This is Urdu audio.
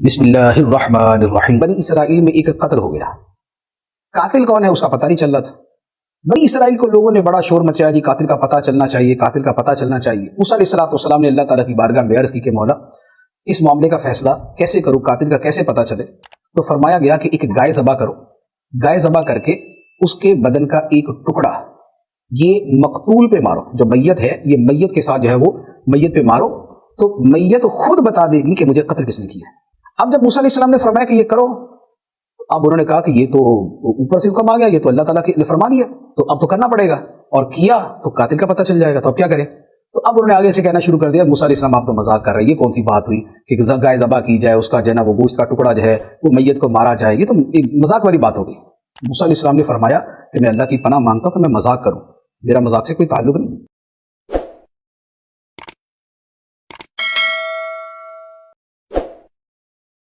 بسم اللہ الرحمن الرحیم۔ بنی اسرائیل میں ایک قتل ہو گیا، قاتل کون ہے اس کا پتہ نہیں چل رہا تھا۔ بنی اسرائیل کو لوگوں نے بڑا شور مچایا، جی قاتل کا پتہ چلنا چاہیے، قاتل کا پتہ چلنا چاہیے۔ موسیٰ علیہ السلام نے اللہ تعالیٰ کی بارگاہ میں عرض کی کہ مولا اس معاملے کا فیصلہ کیسے کروں، قاتل کا کیسے پتہ چلے؟ تو فرمایا گیا کہ ایک گائے ذبح کرو، گائے ذبح کر کے اس کے بدن کا ایک ٹکڑا یہ مقتول پہ مارو، جو میت ہے یہ میت کے ساتھ جو ہے وہ میت پہ مارو تو میت خود بتا دے گی کہ مجھے قتل کس نے کیا ہے۔ اب جب موسیٰ علیہ السلام نے فرمایا کہ یہ کرو، اب انہوں نے کہا کہ یہ تو اوپر سے حکم آ گیا، یہ تو اللہ تعالیٰ نے فرما دیا، تو اب تو کرنا پڑے گا، اور کیا تو قاتل کا پتہ چل جائے گا، تو اب کیا کریں؟ تو اب انہوں نے آگے سے کہنا شروع کر دیا، موسیٰ علیہ السلام آپ تو مذاق کر رہے ہیں، یہ کون سی بات ہوئی کہ گائے ذبح کی جائے، اس کا جو ہے نا وہ گوشت کا ٹکڑا جو ہے وہ میت کو مارا جائے، یہ تو ایک مذاق والی بات ہو گئی۔ موسیٰ علیہ السلام نے فرمایا کہ میں اللہ کی پناہ مانگتا ہوں کہ میں مذاق کروں، میرا مذاق سے کوئی تعلق نہیں۔